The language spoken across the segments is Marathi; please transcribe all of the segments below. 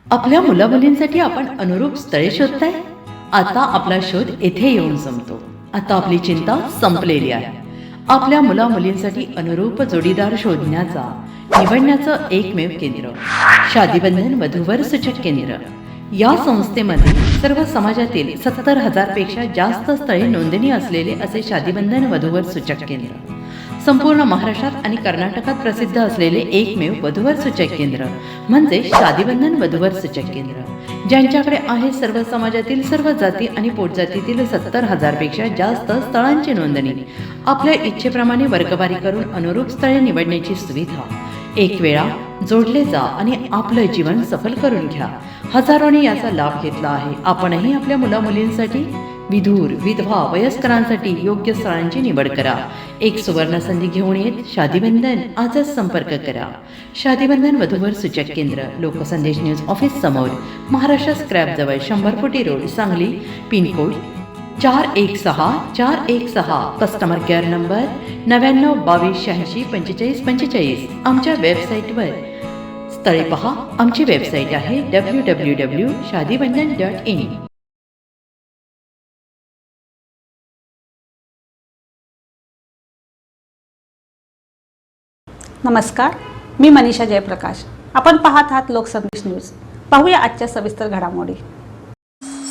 आपल्या मुलामुलींसाठी आपण अनुरूप स्थळे शोधताय? आता आपला शोध येथे येऊन संपतो. आता आपली चिंता संपलेली आहे. आपल्या मुलामुलींसाठी अनुरूप जोडीदार शोधण्याचा निवडण्याचं एकमेव केंद्र शादीबंधन वधूवर सूचक केंद्र. या संस्थेमध्ये सर्व समाजातील 70,000 पेक्षा जास्त स्थळे नोंदणी असलेले असे शादीबंधन वधूवर सूचक केंद्र. संपूर्ण महाराष्ट्रात आणि कर्नाटकात प्रसिद्ध असलेले एकमेव वधूवर सूचक केंद्र म्हणजे शादीबंधन वधूवर सूचक केंद्र, ज्यांच्याकडे आहे सर्व समाजातील सर्व जाती आणि पोटजातीतील 70,000 पेक्षा जास्त स्थळांची नोंदणी. आपल्या इच्छेप्रमाणे वर्गवारी करून अनुरूप स्थळे निवडण्याची सुविधा. एक वेळा जोडले जा आणि आपलं जीवन सफल करून घ्या. हजारोंनी याचा लाभ घेतला आहे. आपणही आपल्या मुलामुलींसाठी, विधूर, विधवा, वयस्करांसाठी योग्य स्थळांची निवड करा. एक सुवर्ण संधी घेऊन येत शादीबंधन. आजच संपर्क करा. शादीबंधन वधूवर सूचक केंद्र, लोकसंदेश न्यूज ऑफिस समोर, महाराष्ट्र स्क्रॅप जवळ, 100 फुटी road, Sangli. Pincode 416 customer care number 9922864545. आमच्या वेबसाईटवर स्थळे पहा. आमची वेबसाईट आहे www.shadibandhan.in. नमस्कार, मी मनीषा जयप्रकाश. आपण पाहत आहात लोकसंदेश न्यूज. पाहूया आजच्या सविस्तर घडामोडी.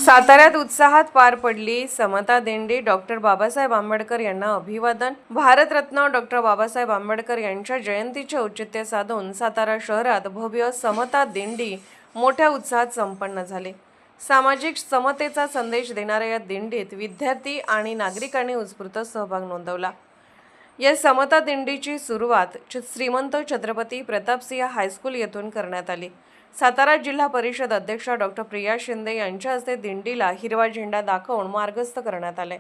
साताऱ्यात उत्साहात पार पडली समता दिंडी. डॉक्टर बाबासाहेब आंबेडकर यांना अभिवादन. भारतरत्न डॉक्टर बाबासाहेब आंबेडकर यांच्या जयंतीचे औचित्य साधून सातारा शहरात भव्य समता दिंडी मोठ्या उत्साहात संपन्न झाली. सामाजिक समतेचा संदेश देणाऱ्या या दिंडीत विद्यार्थी आणि नागरिकांनी उत्स्फूर्त सहभाग नोंदवला. या समता दिंडीची सुरुवात श्रीमंत छत्रपती प्रतापसिंह हायस्कूल येथून करण्यात आली. सातारा जिल्हा परिषद अध्यक्षा डॉक्टर प्रिया शिंदे यांच्या हस्ते दिंडीला हिरवा झेंडा दाखवून मार्गस्थ करण्यात आले.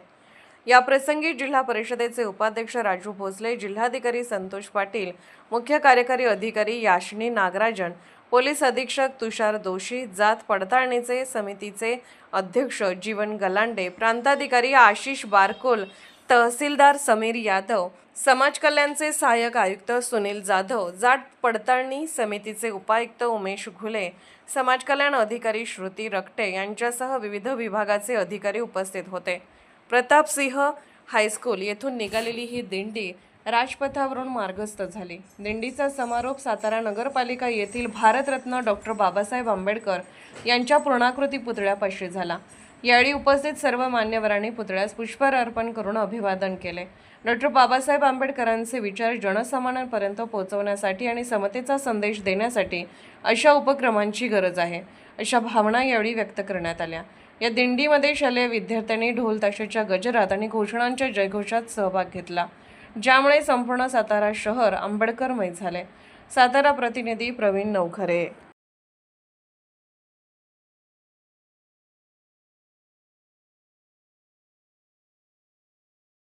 या प्रसंगी जिल्हा परिषदेचे उपाध्यक्ष राजू भोसले, जिल्हाधिकारी संतोष पाटील, मुख्य कार्यकारी अधिकारी याशिनी नागराजन, पोलीस अधीक्षक तुषार दोशी, जात पडताळणीचे समितीचे अध्यक्ष जीवन गलांडे, प्रांताधिकारी आशिष बारकोल, तहसीलदार समीर यादव, समाज कल्याणचे सहाय्यक आयुक्त सुनील जाधव, जात पडताळणी समितीचे उपायुक्त उमेश घुले, समाज कल्याण अधिकारी श्रुती रकटे यांच्यासह विविध विभागाचे अधिकारी उपस्थित होते. प्रतापसिंह हायस्कूल येथून निघालेली ही दिंडी राजपथावरून मार्गस्थ झाली. दिंडीचा समारोप सातारा नगरपालिका येथील भारतरत्न डॉक्टर बाबासाहेब आंबेडकर यांच्या पूर्णाकृती पुतळ्यापाशी झाला. यावेळी उपस्थित सर्व मान्यवरांनी पुतळ्यास पुष्पहार अर्पण करून अभिवादन केले. डॉक्टर बाबासाहेब आंबेडकरांचे विचार जनसामान्यांपर्यंत पोहोचवण्यासाठी आणि समतेचा संदेश देण्यासाठी अशा उपक्रमांची गरज आहे, अशा भावना यावेळी व्यक्त करण्यात आल्या. या दिंडीमध्ये शालेय विद्यार्थ्यांनी ढोल ताशाच्या गजरात आणि घोषणांच्या जयघोषात सहभाग घेतला, ज्यामुळे संपूर्ण सातारा शहर आंबेडकरमय झाले. सातारा प्रतिनिधी प्रवीण नवखरे.